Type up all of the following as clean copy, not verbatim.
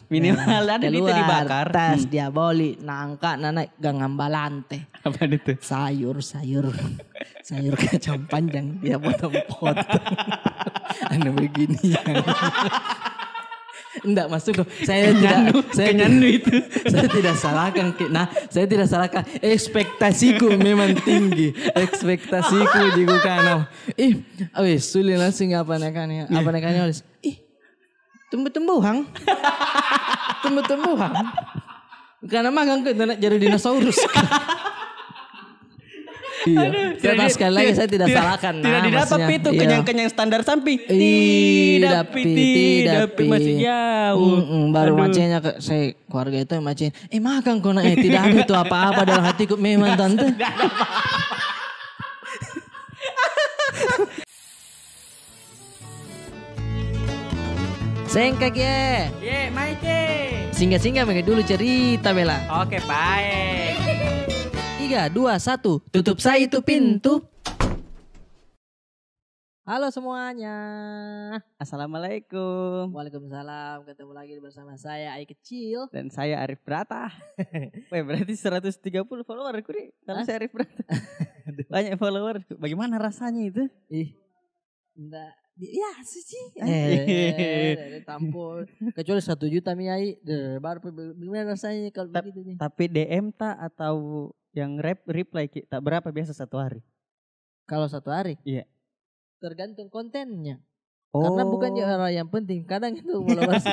Minimal ada itu keluar dibakar. tas diaboli nangka naik gangambalante. Apa itu? Sayur kacang panjang dia potong-potong. Anu begini. Enggak masuk saya tidak salahkan. Nah, saya tidak salahkan. Ekspektasiku memang tinggi. Ekspektasiku juga karena sulit langsung apa nakanya tumbuh-tumbuhan. Tumbuh-tumbuhan. Karena magang ke jadi dinosaurus. Iya. Sekali lagi saya tidak salahkan. Tidak didapat itu kenyang-kenyang standar samping. Tidak masih jauh. Baru macenya saya keluarga itu yang macenya. Makan kok tidak ada itu apa-apa dalam hatiku memang tante. Sengkak ya. Ye, Maike. Singgah-singgah mereka dulu cerita Bella. Oke, baik. 3, 2, 1. Tutup saya itu pintu. Halo semuanya. Assalamualaikum. Waalaikumsalam. Ketemu lagi bersama saya Ai Kecil. Dan saya Arif Brata. Weh, berarti 130 follower nih. Kalau saya Arif Brata. Banyak follower. Bagaimana rasanya itu? Enggak. Ya sih. Tampol. Kecuali 1 juta Miai. Baru bagaimana rasanya kalau begitu nih. Tapi DM tak atau yang reply tak berapa biasa satu hari? Kalau 1 hari? Iya. Tergantung kontennya. Karena bukan orang yang penting. Kadang itu followers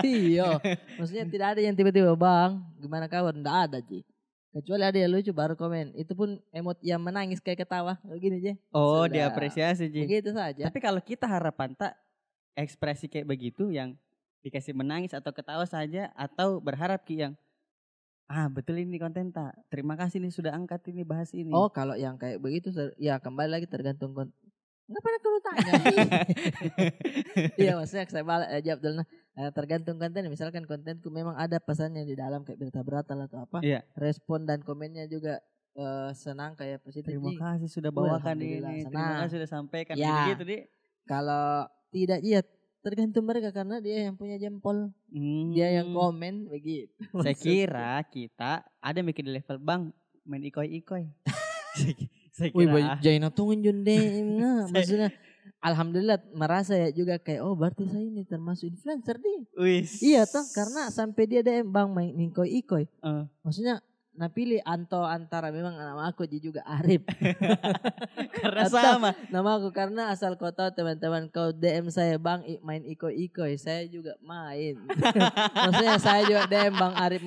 maksudnya tidak ada yang tiba-tiba bang gimana kabar. Tidak ada Ji. Kecuali ada yang lucu baru komen. Itu pun emot yang menangis kayak ketawa. Begini aja. Diapresiasi Ji. Begitu saja. Tapi kalau kita harapan tak ekspresi kayak begitu yang dikasih menangis atau ketawa saja. Atau berharap yang betul ini konten tak. Terima kasih nih sudah angkat ini bahas ini. Kalau yang kayak begitu ya kembali lagi tergantung konten. Nggak pernah perlu tanya. Iya maksudnya saya jawab dulu. Tergantung konten. Misalkan kontenku memang ada pesannya di dalam kayak berita-berita atau apa. Iya. Respon dan komennya juga senang kayak positif. Terima kasih sudah bawakan ini. Terima kasih sudah sampaikan. Ya. Gitu deh. Kalau tidak tergantung mereka karena dia yang punya jempol. Dia yang komen begitu. Saya kira kita ada mikir di level bang main ikoi-ikoi. Saya kira. Jangan tungguin jonde. Maksudnya alhamdulillah merasa ya juga kayak berarti saya ini termasuk influencer deh. Iya toh karena sampai dia DM bang main ikoi-ikoi. Maksudnya pilih antara memang nama aku juga Arif. Karena sama. Nama aku karena asal kau tahu teman-teman kau DM saya bang main ikoi-ikoi. Saya juga main. Maksudnya saya juga DM bang Arif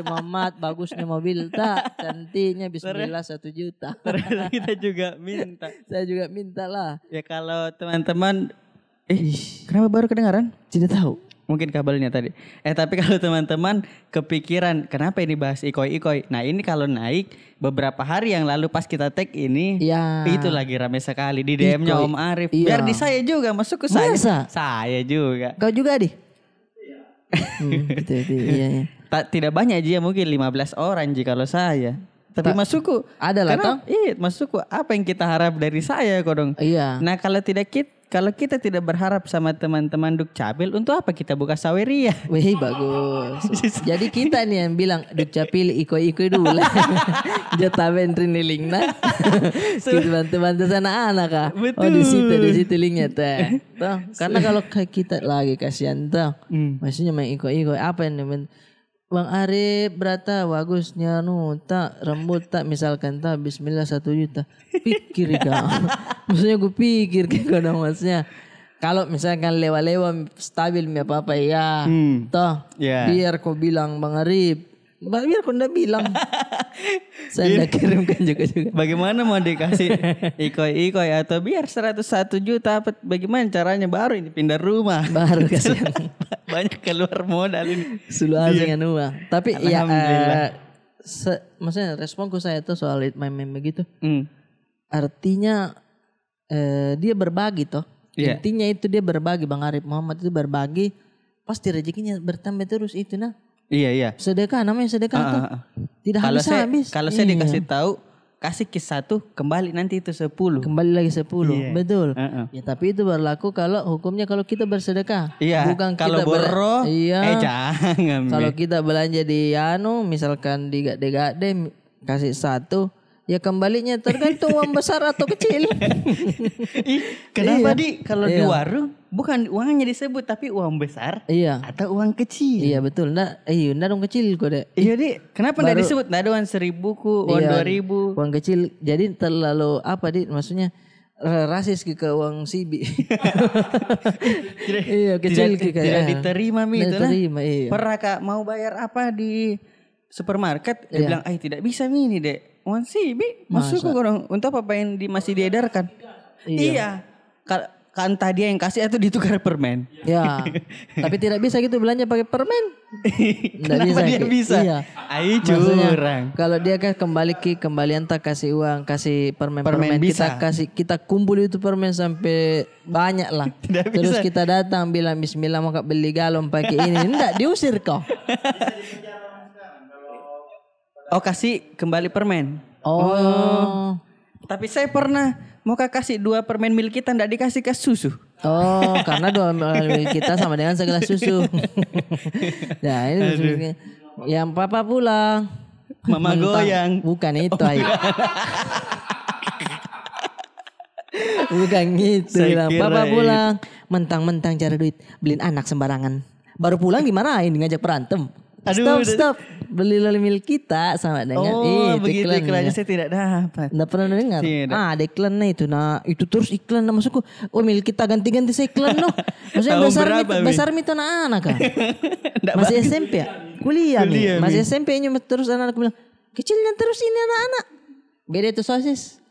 Muhammad. Bagusnya mobil tak. Cantiknya bismillah 1 juta. Terus kita juga minta. Saya juga minta lah. Ya kalau teman-teman. Kenapa baru kedengaran? Tidak tahu. Mungkin kabelnya tadi. Tapi kalau teman-teman kepikiran kenapa ini bahas ikoi-ikoi. Nah ini kalau naik beberapa hari yang lalu pas kita tag ini. Itu lagi rame sekali di DM-nya Om Arif. Biar di saya juga masuk ke saya. Masa? Saya juga. Kau juga di? Iya. Tidak banyak aja mungkin 15 orang kalau saya. Tapi masukku. Ada lah toh? Iya masukku. Apa yang kita harap dari saya kodong. Iya. Nah kalau kita tidak berharap sama teman-teman Dukcapil, untuk apa kita buka saweria? Wih bagus. Jadi kita nih yang bilang Dukcapil ikoi-ikoi dulu. Jatah niling nah. Kita bantu-bantu sana anak kah? Betul. Di situ linknya teh. Toh, karena kalau kita lagi kasihan toh. Maksudnya main ikoi-ikoi apa yang Bang Arif Brata bagusnya tak rambut tak misalkan tak bismillah 1 juta. Pikir kan. Maksudnya gue pikir kadang maksudnya kalau misalkan lewa-lewa stabil apa-apa ya. Toh biar kau bilang Bang Arif. Biar kau ndak bilang. Saya ndak kirimkan juga. Bagaimana mau dikasih ikoi-ikoi atau biar 101 juta bagaimana caranya baru ini pindah rumah. Baru kasihan. Banyak keluar modal ini. Suluh dengan uang. Tapi ya maksudnya responku saya tuh soal main-main begitu. Artinya dia berbagi toh. Intinya itu dia berbagi. Bang Arif Muhammad itu berbagi. Pasti rezekinya bertambah terus itu nah. Iya. Sedekah namanya sedekah tuh. Tidak habis. Kalau saya dikasih tahu kasih kis 1 kembali nanti itu 10. Kembali lagi 10. Iya. Betul. Ya tapi itu berlaku kalau hukumnya kalau kita bersedekah. Iya. Bukan kalau kita boro. Iya. Jangan. Kalau kita belanja di misalkan di gade-gade kasih 1, ya kembalinya tergantung uang besar atau kecil. Kenapa di kalau di warung bukan uangnya disebut tapi uang besar atau uang kecil? Iya betul. Nggak uang kecil kok deh. Iya di. Kenapa nggak disebut? Nggak ada uang 1.000 ku, uang 2.000. Uang kecil. Jadi terlalu apa di? Maksudnya rasis ke uang sibi. Iya kecil tidak diterima itu lah. Iya. Pernah Kak mau bayar apa di supermarket? Dia bilang, tidak bisa ini dek. Uang sibi masuk ke orang. Untuk apa yang masih diedarkan? Iya. Kan tadi yang kasih itu ditukar permen. Ya. Tapi tidak bisa gitu belanja pakai permen. Kenapa dia bisa? Iya. Ayo curang. Kalau dia kan kembalian tak kasih uang, kasih permen bisa. kita kumpul itu permen sampai banyak lah. Terus kita datang bilang bismillah mau beli galon pakai ini. Enggak, diusir kau. Oh kasih kembali permen. Oh. Tapi saya pernah mau kasih 2 permen milik kita ndak dikasih ke susu. Oh karena 2 milik kita sama dengan segelas susu. Nah ini yang papa pulang. Mama goyang. Bukan itu ayo. Bukan gitu lah. Papa pulang. Mentang-mentang cari duit. Beliin anak sembarangan. Baru pulang dimarahin ngajak berantem. Stop. Beli milik kita sama dengan begitu iklannya saya tidak dapat. Nggak pernah dengar. Ada iklannya itu. Nah itu terus iklan maksudku. Milik kita ganti-ganti saya iklan no. Maksudnya besar itu anak-anak kan. Masih SMP ya? Kuliah nih. Masih SMP nya terus anak-anak bilang. Kecilnya terus ini anak-anak. Beda itu sosis.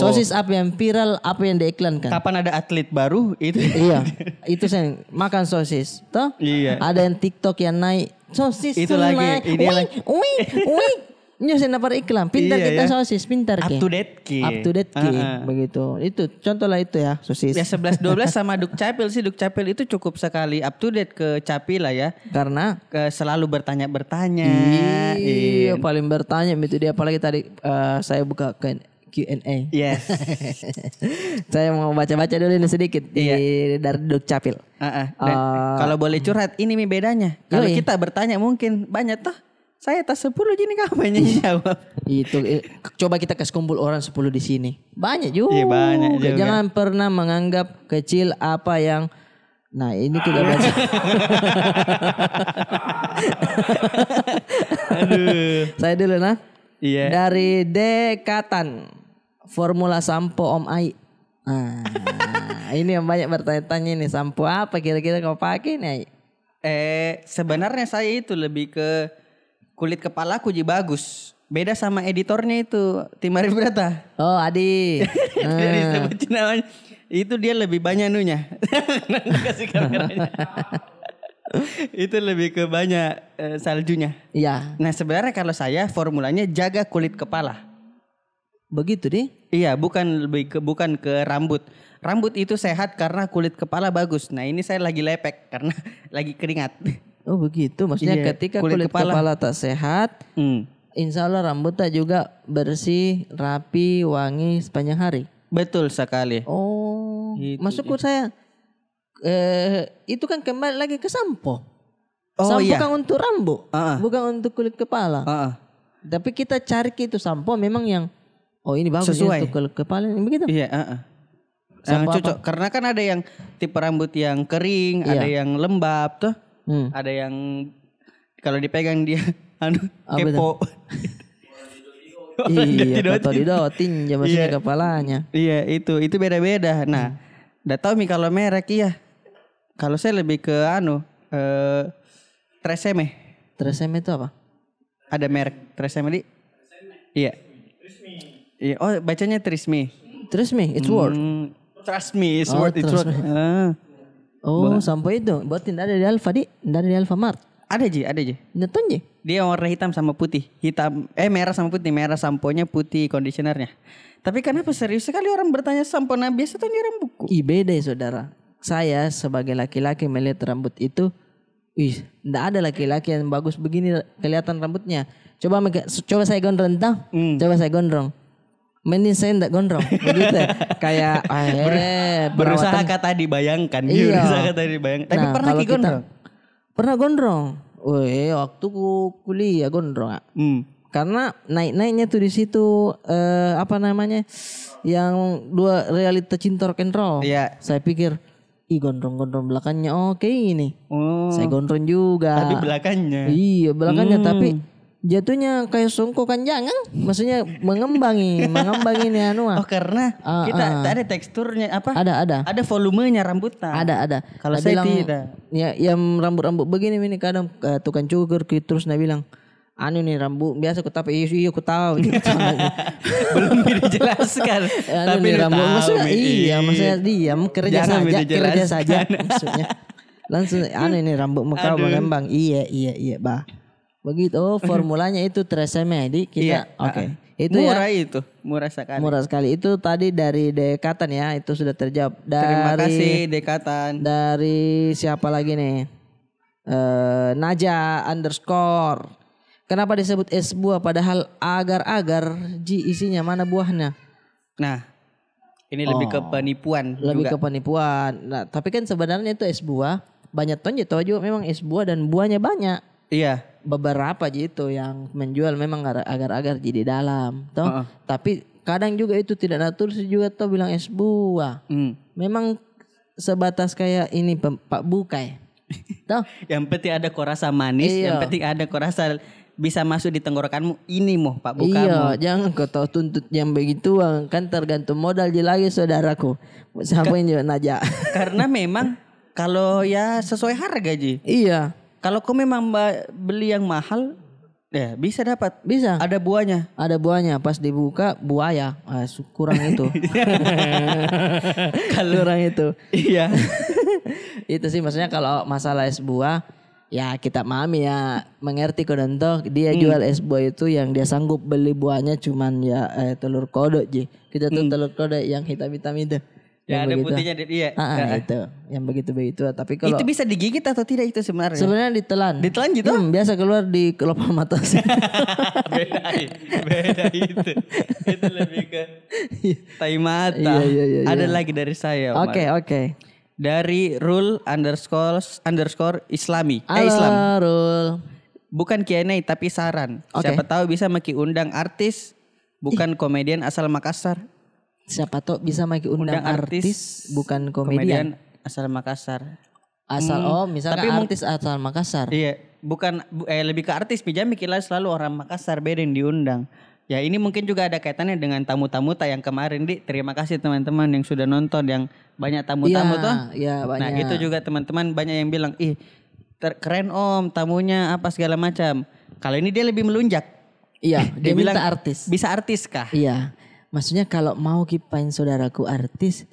Sosis apa yang viral, apa yang diiklankan. Kapan ada atlet baru itu. Iya. Itu saya makan sosis. Toh? Iya. Ada yang TikTok yang naik sosis. Itu lagi. Ini lagi. Nyusin apa iklan. Pintar kita sosis. Pintar ke. Up to date ki. Begitu. Itu contohlah itu ya sosis. Ya 11-12 sama Dukcapil sih. Dukcapil itu cukup sekali up to date ke Capil lah ya. Karena selalu bertanya-bertanya. Iya paling bertanya itu dia. Apalagi tadi saya buka Q&A. Yes. Saya mau baca-baca dulu ini sedikit dari Dukcapil. Kalau boleh curhat, ini bedanya. Kalau kita bertanya mungkin banyak toh. Saya tas 10 gini kapan jawab. Itu coba kita kasih kumpul orang 10 di sini. Banyak juga. Iya banyak juga. Jangan pernah menganggap kecil apa yang ini kita baca. Aduh. Saya dulu nah. Iya. Dari Dekatan. Formula sampo Om Ai. Ini yang banyak bertanya-tanya nih. Sampo apa kira-kira kau pakai nih? Sebenarnya saya itu lebih ke kulit kepalaku jadi bagus. Beda sama editornya itu. Timari Brata. Oh Adi. Tidak disebutin namanya. Itu dia lebih banyak nunya. Kasih kameranya. Itu lebih ke banyak saljunya. Iya. Nah sebenarnya kalau saya formulanya jaga kulit kepala. Begitu deh? Iya, bukan ke rambut. Rambut itu sehat karena kulit kepala bagus. Nah ini saya lagi lepek karena lagi keringat. Oh begitu, maksudnya ketika kulit kepala tak sehat, insya Allah rambut tak juga bersih, rapi, wangi sepanjang hari. Betul sekali. Oh, gitu, maksudku saya itu kan kembali lagi ke sampo. Sampo kan untuk rambut, bukan untuk kulit kepala. Tapi kita cari itu sampo memang yang ini bagus sesuai untuk kulit kepala ini begitu. Iya, cocok. Karena kan ada yang tipe rambut yang kering, ada yang lembab tuh. Ada yang kalau dipegang dia kepo. Iya, atau didotin maksudnya kepalanya. Iya, itu beda-beda. Nah, udah tahu mi kalau merek iya. Kalau saya lebih ke Tresemme. Tresemme itu apa? Ada merek Tresemme di? Iya. Iya, bacanya Tresemme. Tresemme, it's word. Trust me, it's word. Sampai itu. Buat tidak ada di Alfa di? Tidak ada di Alfamart. Ada ji. Nonton ji? Dia warna hitam sama putih. Merah sama putih. Merah samponya, putih conditionernya. Tapi kenapa serius sekali orang bertanya sampo biasa tuh nyiram buku? Beda ya saudara. Saya sebagai laki-laki melihat rambut itu Enggak ada laki-laki yang bagus begini kelihatan rambutnya. Coba saya gondrong tau. Coba saya gondrong. Mending saya enggak gondrong. Begitu. Kayak berusaha kata dibayangkan. Iya. Berusaha kata dibayangkan. Tapi pernah gondrong? Pernah gondrong. Waktu kuliah gondrong. Karena naik-naiknya tuh di situ yang dua realita cinta rock and roll. Iya. Saya pikir gondrong-gondrong belakangnya oke ini. Saya gondrong juga. Tapi belakangnya. Iya, belakangnya tapi jatuhnya kayak songkokan jangan. Maksudnya mengembangi nih anu. Karena kita ada teksturnya apa? Ada. Ada volumenya rambutnya. Ada. Kalau saya tidak. Ya, yang rambut-rambut begini ini kadang tukang cukur terus dia bilang, anu nih rambut biasa tapi iya aku tahu. Belum dijelaskan. Tapi rambut maksudnya diam kerja saja maksudnya. Langsung ini rambut muka mengembang. Iya, bah. Begitu formulanya itu Theresa May kita. Oke. Itu murah itu, murah sekali. Murah sekali. Itu tadi dari Dekatan ya, itu sudah terjawab. Terima kasih Dekatan. Dari siapa lagi nih? Naja _. Kenapa disebut es buah padahal agar-agar isinya mana buahnya? Nah, ini lebih ke penipuan. Lebih ke penipuan. Nah, tapi kan sebenarnya itu es buah. Banyak tonje tahu juga memang es buah dan buahnya banyak. Iya. Beberapa gitu yang menjual memang agar-agar di dalam. Toh. Tapi kadang juga itu tidak natural juga toh bilang es buah. Memang sebatas kayak ini Pak Bukai. Toh. Yang penting ada kok rasa manis, yang penting ada kok rasa bisa masuk di tenggorokanmu ini Pak Bukamu. Iya, jangan kau tahu tuntut yang begitu kan tergantung modal je lagi saudaraku. Siapa yang juga Naja. Karena memang kalau ya sesuai harga Ji. Iya. Kalau kau memang beli yang mahal, ya bisa dapat. Bisa. Ada buahnya. Ada buahnya. Pas dibuka buaya. Kurang itu. Kurang itu. Iya. Itu sih maksudnya kalau masalah es buah. Ya kita memahami ya. Mengerti kodontoh. Dia jual es buah itu yang dia sanggup beli buahnya cuman ya telur kodok Ji. Kita tuh telur kodok yang hitam-hitam itu. Ya ada begitu. Putihnya iya. Itu yang begitu. Tapi kalau itu bisa digigit atau tidak itu sebenarnya? Sebenarnya ditelan. Ditelan gitu? Biasa keluar di kelopak mata. beda itu. Itu lebih ke tai mata. Iya. Ada lagi dari saya. Oke. Dari rule _ Islami. Islam. Rule. Bukan Q&A tapi saran. Siapa tahu bisa maki undang artis bukan komedian asal Makassar. Siapa tahu bisa maki undang artis bukan komedian asal Makassar. Misalnya artis asal Makassar. Iya, bukan lebih ke artis pijami kira selalu orang Makassar beda yang diundang. Ya ini mungkin juga ada kaitannya dengan tamu-tamu yang kemarin terima kasih teman-teman yang sudah nonton yang banyak tamu-tamu tuh. Iya, banyak. Nah, itu juga teman-teman banyak yang bilang, keren Om, tamunya apa segala macam. Kalau ini dia lebih melunjak. Iya, dia bilang minta artis. Bisa artis kah? Iya. Maksudnya kalau mau kipain saudaraku artis,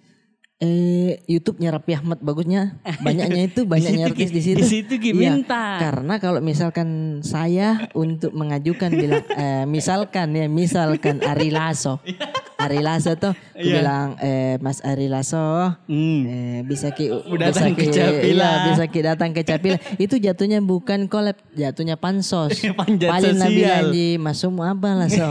YouTube-nya Raffi Ahmad bagusnya banyaknya artis di situ. Di situ minta. Karena kalau misalkan saya untuk mengajukan bilang misalkan Ari Lasso. Ari Lasso tuh aku bilang Mas Ari Lasso bisa datang ke Capila. Bisa datang ke Capila. Itu jatuhnya bukan collab, jatuhnya pansos. Paling Nabi Haji masuk apa Lasso.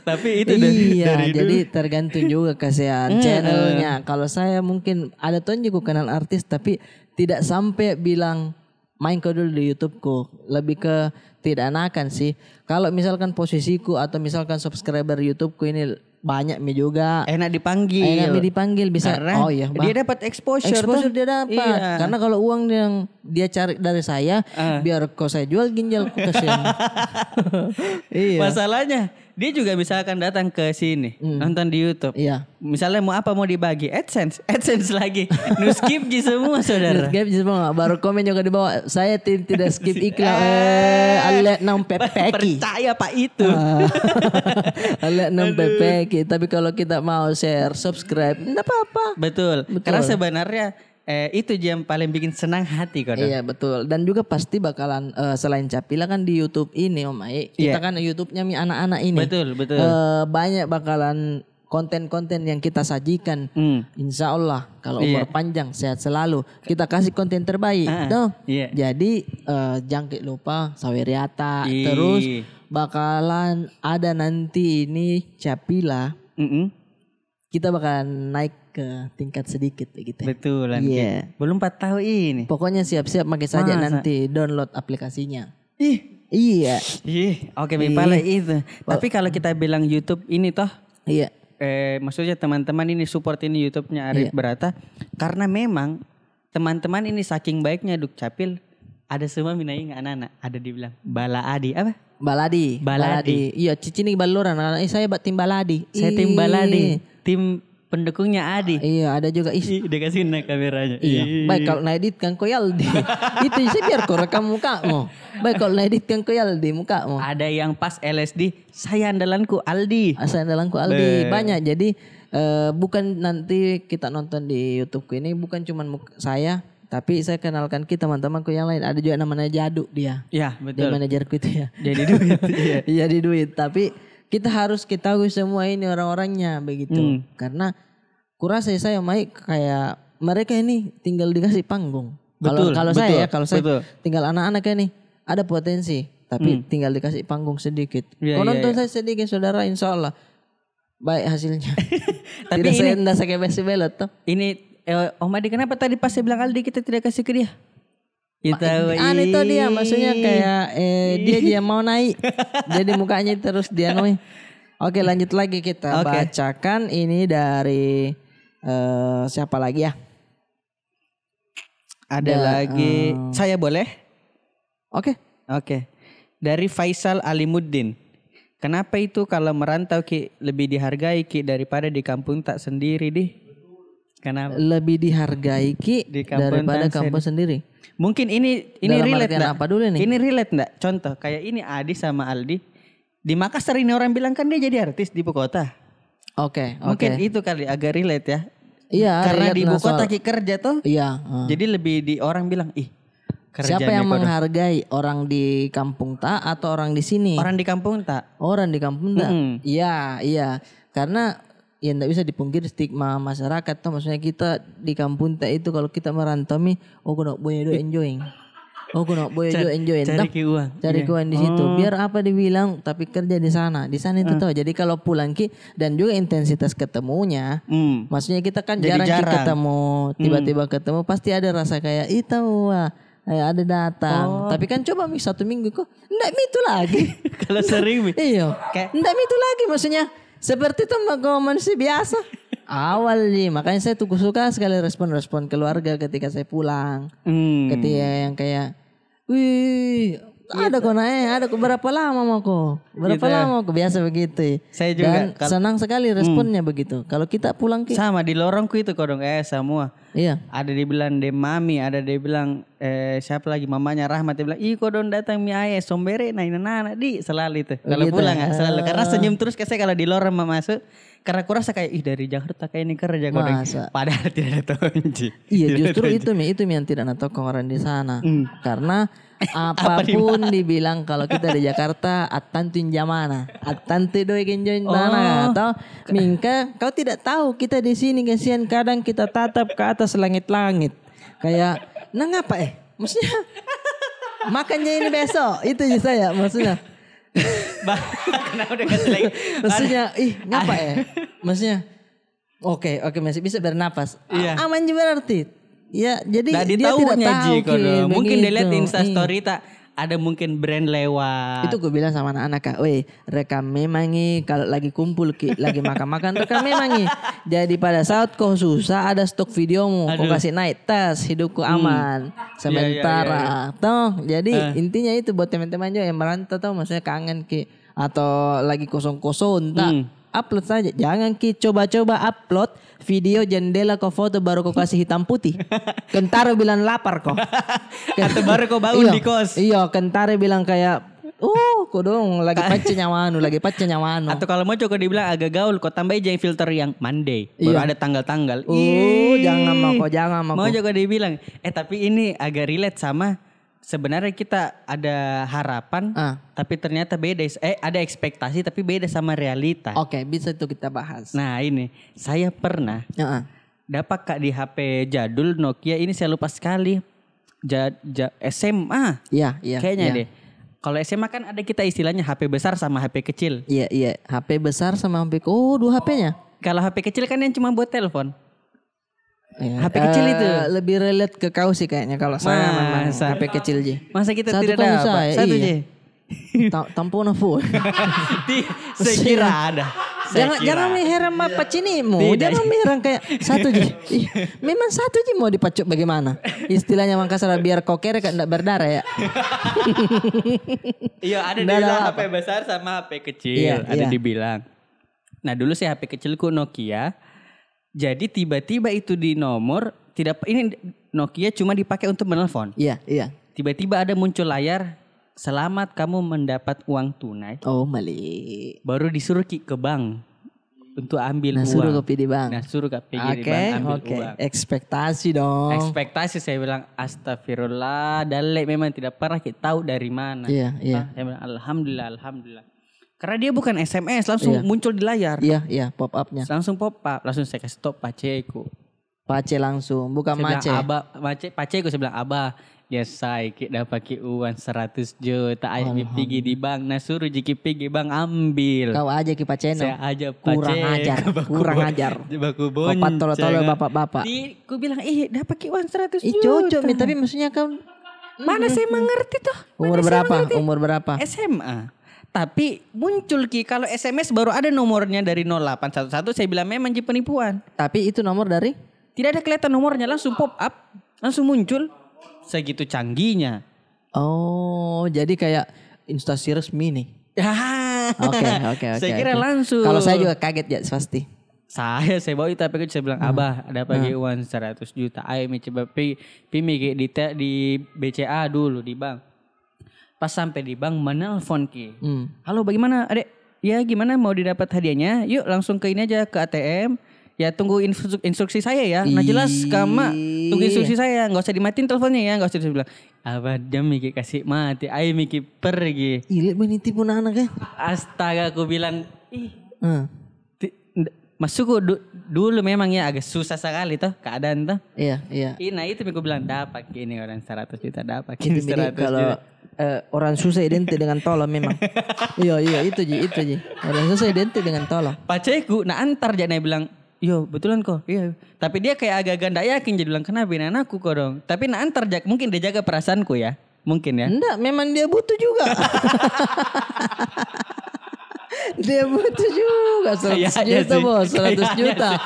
Tapi itu dari jadi tergantung juga kasihan channelnya. Kalau saya mungkin ada juga kenal artis tapi tidak sampai bilang main kau dulu di YouTubeku. Lebih ke tidak enakan sih. Kalau misalkan posisiku atau misalkan subscriber YouTubeku ini banyak juga. Enak dipanggil bisa. Karena dia dapat exposure dia dapat. Iya. Karena kalau uang yang dia cari dari saya biar kau saya jual ginjalku kasihan. Iya. Masalahnya dia juga misalkan datang ke sini nonton di YouTube. Iya. Misalnya mau dibagi AdSense lagi. Nu skip semua saudara. Skip semua. Baru komen juga di bawah. Saya tidak skip iklan. Alet 6 pepeki. Percaya Pak itu. Alet 6 pepeki. Tapi kalau kita mau share, subscribe, enggak apa-apa. Betul. Karena sebenarnya itu yang paling bikin senang hati kok. Iya betul. Dan juga pasti bakalan selain Capila kan di YouTube ini Om Ai. Kita kan YouTube-nya anak-anak ini. Betul. Banyak bakalan konten-konten yang kita sajikan. Insya Allah kalau umur panjang sehat selalu kita kasih konten terbaik. Jadi jangan lupa Saweriata. Terus bakalan ada nanti ini Capila. Kita bakalan naik ke tingkat sedikit gitu. Betul. Belum 4 tahun ini. Pokoknya siap-siap pakai saja nanti download aplikasinya. Iya. Oke, Mipala itu. Tapi kalau kita bilang YouTube ini toh. Iya. Maksudnya teman-teman ini support ini YouTube-nya Arif Brata karena memang teman-teman ini saking baiknya Dukcapil ada semua minai anak-anak ada dibilang Baladi apa? Baladi. Iya, cici nih baloran. Saya tim Baladi. Saya tim Baladi. Tim pendukungnya Adi. Iya, ada juga. Udah kasih kameranya. Iya. Baik kalau naedit kan koyaldi. Itu sih biar kau rekam mukamu. Baik kalau naedit kan koyaldi mukamu. Ada yang pas LSD, saya andalanku Aldi. Saya andalanku Aldi. Banyak. Jadi bukan nanti kita nonton di YouTubeku ini bukan cuma saya, tapi saya kenalkan teman-temanku yang lain. Ada juga namanya Jadu dia. Iya, betul. Dia manajerku itu ya. Jadi duit. Iya, jadi duit. Tapi kita harus ketahui semua ini orang-orangnya begitu. Karena kurasa saya Mike kayak mereka ini tinggal dikasih panggung. Kalau saya tinggal anak-anak ini ada potensi, tapi tinggal dikasih panggung sedikit. Kalau nonton saya sedikit saudara, insya Allah baik hasilnya. Tapi tidak saya sakit besi belot toh. Ini Om Adi kenapa tadi pas saya bilang Aldi kita tidak kasih ke dia? Itu dia maksudnya kayak dia mau naik. Jadi mukanya terus dia noy. Oke, lanjut lagi kita bacakan ini dari siapa lagi ya? Ada lagi. Saya boleh? Oke. Dari Faisal Alimuddin. Kenapa itu kalau merantau Ki lebih dihargai Ki daripada di kampung tak sendiri di? Kenapa? Lebih dihargai Ki daripada kampung sendiri. Mungkin ini relate enggak? Apa dulu nih? Ini relate enggak? Contoh kayak ini Adi sama Aldi. Di Makassar ini orang bilang kan dia jadi artis di ibu kota. Oke. Mungkin itu kali agak relate ya. Iya. Karena di ibu kota kerja tuh. Iya. Jadi lebih di orang bilang kerja. Siapa yang menghargai orang di kampung tak atau orang di sini? Orang di kampung tak. Orang di kampung tak. Iya. Karena ya enggak bisa dipungkiri stigma masyarakat tuh, maksudnya kita di kampung tak itu kalau kita merantau kena boleh do enjoying. Kena boleh do enjoying. Cari uang di situ. Biar apa dibilang tapi kerja di sana. Di sana itu tahu. Jadi kalau pulang Ki dan juga intensitas ketemunya. Maksudnya kita kan jarang ketemu, tiba-tiba ketemu pasti ada rasa kayak tahu ada datang. Tapi kan coba 1 minggu kok enggak itu lagi. Kalau sering iya. Enggak itu lagi maksudnya. Seperti teman manusia biasa. Awal nih, makanya saya tuh suka sekali respon-respon keluarga ketika saya pulang. Ketika yang kayak, wih, ada kok ada kok berapa lama mau kok, lama kok, biasa begitu. Saya juga. Dan senang sekali responnya begitu. Kalau kita pulang sama di lorongku itu kok dong, semua. Iya. Ada dibilang mami, ada dibilang siapa lagi mamanya Rahmat, dia bilang kok dong datang mi ayah sombere nana di selalu itu. Kalau pulang selalu karena senyum terus saya kalau di lorong masuk. Karena aku rasa kayak dari Jakarta kayak ini kerja kodeng. Padahal tidak ada tonji. Iya justru itu yang tidak nato orang di sana. Karena apapun dibilang kalau kita di Jakarta atantuin jamana, atantu doi genjoin mana atau mingka kau tidak tahu kita di sini kasihan kadang kita tatap ke atas langit-langit kayak ngapa maksudnya makannya ini besok itu aja saya maksudnya. Kenapa udah kasih lagi? Maksudnya ngapa maksudnya oke masih bisa bernapas. Aman juga berarti. Ya jadi dia tidak tahu mungkin dia lihat Instastory tak ada mungkin brand lewat. Itu gue bilang sama anak-anak kak, rekam memang kalau lagi kumpul lagi makan-makan rekam memang jadi pada saat kau susah ada stok videomu, kau kasih naik tas hidupku aman sementara. Toh jadi intinya itu buat teman-teman juga yang merantau tahu maksudnya kangen atau lagi kosong-kosong upload saja. Jangan coba-coba upload video jendela kau foto baru kau kasih hitam putih. Kentaro bilang lapar kok. Atau baru kau bangun di kos. Iya, Kentaro bilang kayak kok dong lagi pace nyawanu. Atau kalau mau coba dibilang agak gaul kau tambahin jangan filter yang Monday. Baru ada tanggal-tanggal. Jangan mau kok. Mau coba dibilang. Tapi ini agak relate sama sebenarnya kita ada harapan, tapi ternyata beda. Ada ekspektasi tapi beda sama realita. Oke, bisa itu kita bahas. Nah ini, saya pernah dapat Kak di HP jadul Nokia ini saya lupa sekali. SMA. Iya. Kayaknya deh. Kalau SMA kan ada kita istilahnya HP besar sama HP kecil. Iya. HP besar sama HP. Oh, 2 HP-nya. Kalau HP kecil kan yang cuma buat telepon. HP kecil itu lebih relate ke kau sih kayaknya kalau saya memang HP kecil je. Masa kita satu tidak dapat? Satu je. Tampona full. Saya kira ada. Jangan mengheran apa cinimu. Jangan mengheran kayak satu je. Memang satu je mau dipacuk bagaimana? Istilahnya Makassar biar koker kan enggak berdarah ya. Iya ada dibilang HP besar sama HP kecil. Ada dibilang. Nah dulu saya HP kecilku Nokia. Jadi tiba-tiba itu di nomor ini Nokia cuma dipakai untuk menelpon. Iya. Tiba-tiba ada muncul layar, selamat kamu mendapat uang tunai. Oh mali. Baru disuruh ke bank untuk ambil uang. Suruh kopi di bank. Suruh kopi di bank ambil uang. Ekspektasi dong. Ekspektasi saya bilang astagfirullah, dalek memang tidak pernah kita tahu dari mana. Iya. Saya bilang alhamdulillah. Karena dia bukan SMS, langsung muncul di layar. Iya, pop up-nya. Langsung pop up, langsung saya kasih stop paceku. Pace langsung, bukan mace. Paceku saya bilang, Abah, ya saya dapat uang 100 juta, ayo pergi di bank, nah suruh jiki pergi bank ambil. Kau aja ki paceno. Saya aja kurang ajar. Baku bonceng. Bapak tolo-tolo bapak-bapak. Ku bilang, dapat uang 100 juta. Cocok, tapi maksudnya kau. Mana saya mengerti tuh. Umur berapa? SMA. Tapi muncul Ki kalau SMS baru ada nomornya dari 0811 saya bilang memang penipuan. Tapi itu nomor dari? Tidak ada kelihatan nomornya langsung pop up, langsung muncul. Segitu canggihnya. Oh, jadi kayak instansi resmi nih. Oke. Saya kira langsung. Kalau saya juga kaget ya pasti. Saya bawa itu tapi saya bilang Abah ada pagi uang 100 juta. Ayo coba pergi di BCA dulu di bank. Pas sampai di bank menelpon Ki. Halo bagaimana adek? Ya gimana mau didapat hadiahnya? Yuk langsung ke ini aja ke ATM. Ya tunggu instruksi saya ya. Nah jelas Kama tunggu instruksi saya. Gak usah dimatiin teleponnya ya. Gak usah bilang Abah jam Miki kasih mati. Ayo Miki pergi. Ilik menitipu anak ya. Astaga aku bilang. Masukku dulu memang ya agak susah sekali tuh keadaan tuh. Iya. Nah itu aku bilang dapat ini orang 100 juta dapat. Jadi 100 kalau orang susah identik dengan tolong memang. Iya itu ji. Orang susah identik dengan tolong. Paceku antar jangan bilang, "Yo, betulan kok." Iya. Tapi dia kayak agak-agak enggak yakin jadi bilang, "Kenapa anakku kok dong?" Tapi antar mungkin dia jaga perasaanku ya. Mungkin ya. Enggak, memang dia butuh juga. Dia butuh juga 100 juta bos, 100 juta.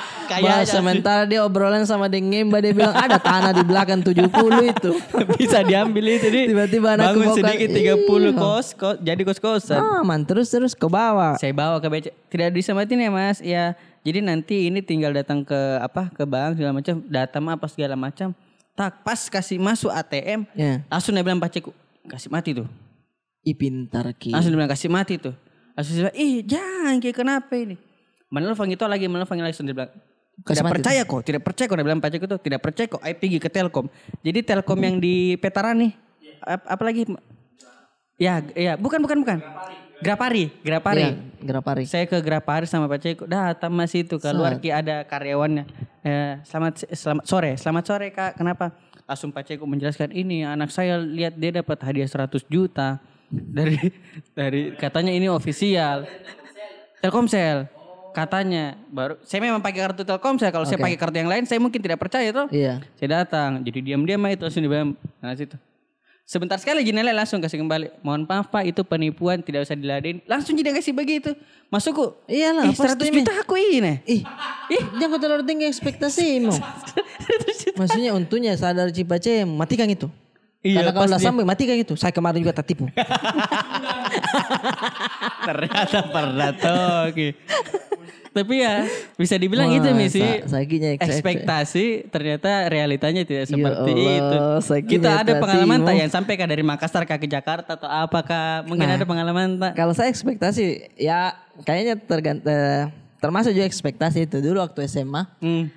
Sementara dia obrolan sama Dengemba dia bilang ada tanah di belakang 70 itu. Bisa diambil itu nih. Tiba-tiba anak bangun sedikit 30 kos jadi kos-kosan. Aman terus ke bawah. Saya bawa ke BC. Tidak bisa matiin ya Mas. Ya. Jadi nanti ini tinggal datang ke bank segala macam, data apa segala macam. Tak pas kasih masuk ATM, langsung dia bilang paceku, kasih mati tuh. Pintar Ki. Langsung dia bilang kasih mati tuh. Langsung dia bilang, jangan kayak kenapa ini. Menelpon lagi langsung dia bilang, tidak percaya kok dia bilang paceku tuh, tidak percaya kok, ayo pergi ke Telkom. Jadi Telkom yang di Petaran nih, apalagi, ya bukan. Grapari. Ya, Grapari. Saya ke Grapari sama paceku, datang mas itu keluar Ki ada karyawannya. Selamat sore Kak, kenapa? Langsung paceku menjelaskan ini anak saya lihat dia dapat hadiah 100 juta. Dari katanya ini ofisial Telkomsel katanya baru saya memang pakai kartu Telkomsel kalau saya pakai kartu yang lain saya mungkin tidak percaya tuh. Saya datang jadi diam-diam itu langsung dibilang situ sebentar sekali jenela langsung kasih kembali mohon maaf Pak itu penipuan tidak usah diladenin langsung jadi kasih begitu masukku iyalah 100 juta aku ini jangan terlalu tinggi ekspektasimu. Maksudnya untungnya sadar Cipace matikan itu. Karena kalau udah sampai matikan itu. Saya kemarin juga tertipu. Ternyata pernah tuh. Tapi ya bisa dibilang itu misi ekspektasi ternyata realitanya tidak seperti itu. Kita ada pengalaman tak yang sampai dari Makassar ke Jakarta atau apakah mungkin ada pengalaman tak? Kalau saya ekspektasi ya kayaknya termasuk juga ekspektasi itu dulu waktu SMA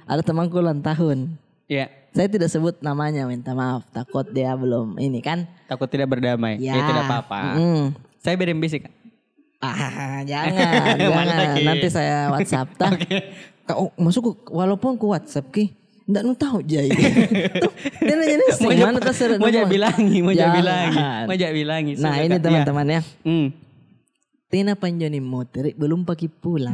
ada temanku ulang tahun. Iya. Saya tidak sebut namanya, minta maaf. Takut dia belum ini kan. Takut tidak berdamai. Ya tidak apa-apa. Saya beri bisik. Jangan. Nanti saya WhatsApp tah. Kau masuk walaupun ku WhatsApp ki. Nggak nu tahu jai. Dia nanya mana terserah. Mau bilangi. Nah ini teman-teman ya. Tina panjoni motor belum pakai pulang.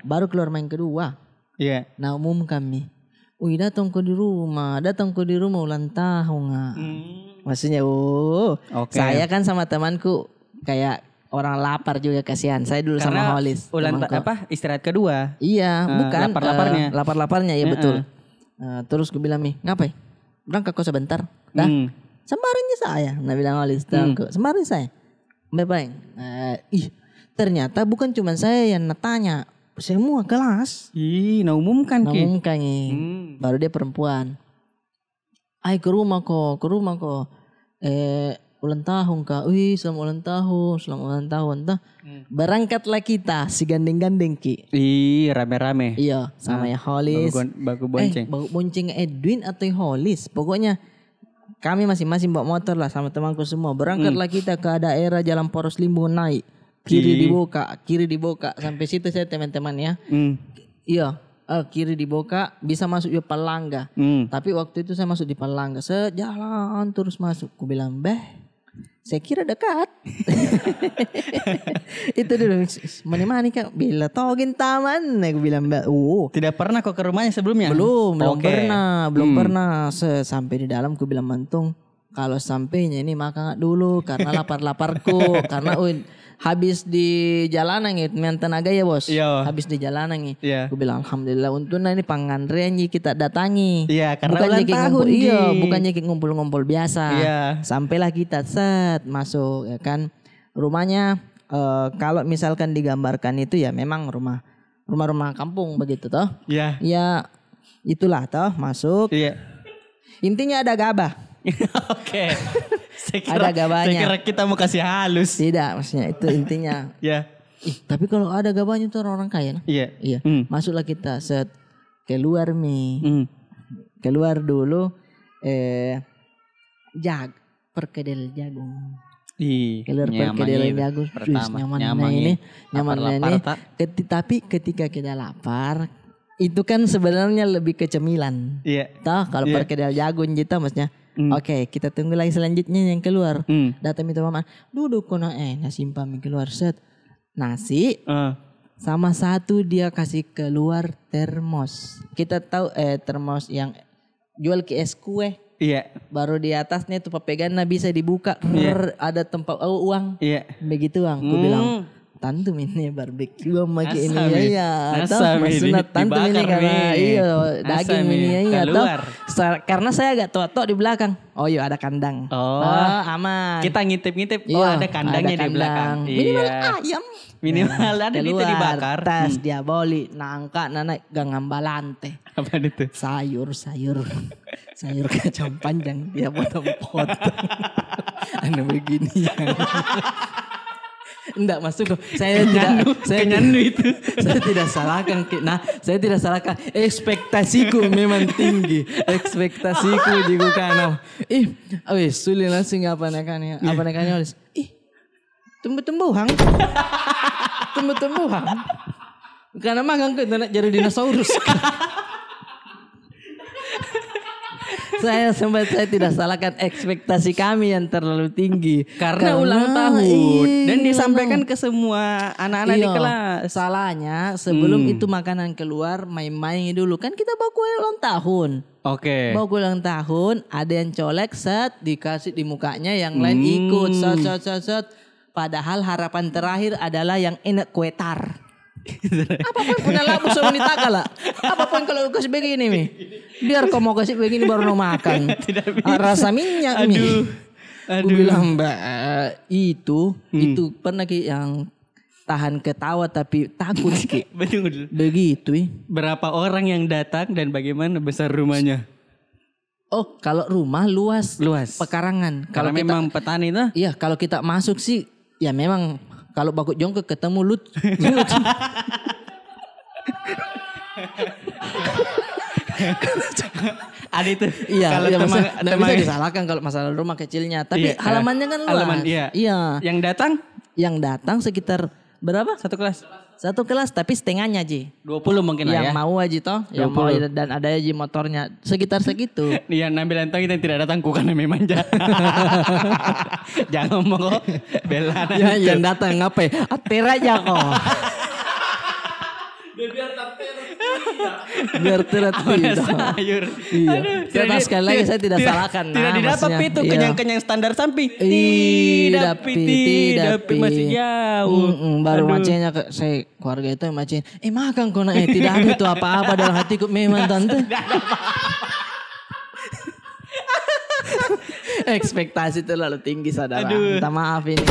Baru keluar main kedua. Iya. Nah umum kami. Wih datang ke di rumah ulang tahun nggak? Maksudnya saya kan sama temanku kayak orang lapar juga kasihan. Saya dulu karena sama Holis. Istirahat kedua. Iya bukan. Lapar-laparnya ya betul. Terus gue bilang nih, ngapain? Berangkat kau sebentar. Dah, semarinnya saya. Nah bilang Holis, semarin saya. Baik. Ternyata bukan cuma saya yang tanya. Semua kelas. Umumkan Baru dia perempuan. Ke rumah kok. Ulang tahun kak. Selamat ulang tahun. Berangkatlah kita si gandeng-gandeng ki. Rame-rame. Iya, sama ya Holis. Baku bonceng. Baku bonceng Edwin atau Holis. Pokoknya kami masing-masing bawa motor lah sama temanku semua. Berangkatlah kita ke daerah Jalan Poros Limbo naik. Kiri dibuka. Sampai situ saya teman-teman ya. Iya. Kiri dibuka bisa masuk di Palangga. Tapi waktu itu saya masuk di Palangga. Sejalan terus masuk. Ku bilang, saya kira dekat. Itu dulu. Mana kan. Bila togin taman. Aku bilang, Tidak pernah kok ke rumahnya sebelumnya? Belum pernah. Sampai di dalam aku bilang mantung. Kalau sampainya ini makan dulu. Karena lapar-laparku. Karena habis di jalanan gitu. Tenaga ya bos. Iya. Habis di jalanan gitu. Iya. Aku bilang alhamdulillah untungnya ini pangandrean kita datangi. Iya karena ulang tahun. Bukannya ngumpul-ngumpul biasa. Iya. Sampailah kita masuk ya kan. Rumahnya kalau misalkan digambarkan itu ya memang rumah kampung begitu toh. Iya. Ya itulah toh masuk. Iya. Intinya ada gabah. Oke. Ada gabahnya. Saya kira kita mau kasih halus. Tidak maksudnya itu intinya. Ya. Tapi kalau ada gabahnya tuh orang kaya. Nah? Iya. Masuklah kita keluar keluar dulu perkedel jagung. Keluar perkedel jagung. Nyamannya ini. Tapi ketika kita lapar itu kan sebenarnya lebih ke cemilan. Iya. Toh kalau perkedel jagung gitu maksudnya. Oke, kita tunggu lagi selanjutnya yang keluar. Datang minta mama, duduk kona nasi pami keluar set. Nasi sama satu dia kasih keluar termos. Kita tahu termos yang jual ke es kue. Iya. Baru di atasnya tuh pegangan bisa dibuka. Ada tempat uang. Iya. Begitu Bang. Aku bilang, tantu ini barbecue make ini ya. Maksudnya tantu ini karena daging ini ya. Karena saya agak tua-tua di belakang. Oh iya ada kandang. Aman. Kita ngintip-ngintip. Ada kandangnya di belakang. Minimal ayam. Minimal ada itu dibakar. Tas diaboli nangka nanak gangambalante. Apa itu? Sayur kacang panjang dia potong-potong. Anu begini. Enggak masuk kok. Saya tidak salahkan. Nah, saya tidak salahkan. Ekspektasiku memang tinggi. Ekspektasiku juga karena sulit langsung apa nakannya oleh. Tumbuh-tumbuhan. Karena magang ke jadi dinosaurus. Saya tidak salahkan ekspektasi kami yang terlalu tinggi karena ulang tahun dan disampaikan ke semua anak-anak di kelas. Salahnya sebelum itu makanan keluar main-main dulu kan kita bawa kue ulang tahun. Oke. Bawa kue ulang tahun ada yang colek dikasih di mukanya yang lain ikut set. Padahal harapan terakhir adalah yang enak kue tar. Apapun punya labu sama ditakala. Apapun kalau kasih begini nih. Biar kau mau kasih begini baru mau makan. Rasa minyak nih. Aku bilang Mbak itu pernah yang tahan ketawa tapi takut Ki. Betul. Begitu. Berapa orang yang datang dan bagaimana besar rumahnya? Oh, kalau rumah luas. Pekarangan. Kalau memang petani tuh? Iya, kalau kita masuk sih ya memang kalau bakut jongkok ketemu lut. Ada itu. Iya, kalau iya teman, nggak bisa disalahkan kalau masalah rumah kecilnya. Tapi halamannya kan luas. Halaman, iya. Yang datang sekitar berapa? Satu kelas tapi setengahnya Ji. 20 mungkin lah ya. Yang mau aja toh. 20. Yang mau dan ada aja motornya. Sekitar segitu. Iya nambil entong kita tidak datang bukan memang manja. Jangan ngomong kok. Bela ya, yang datang ngapain? Atir aja kok. Biar tidak sayur. Iya. Aduh, sekali lagi saya tidak salahkan. Tidak didapat itu kenyang-kenyang standar sampai. Tidak masih jauh. Baru macenya saya keluarga itu yang macin. Makan kok tidak ada itu apa-apa dalam hatiku memang tante. Ekspektasi terlalu tinggi saudara. Minta maaf ini.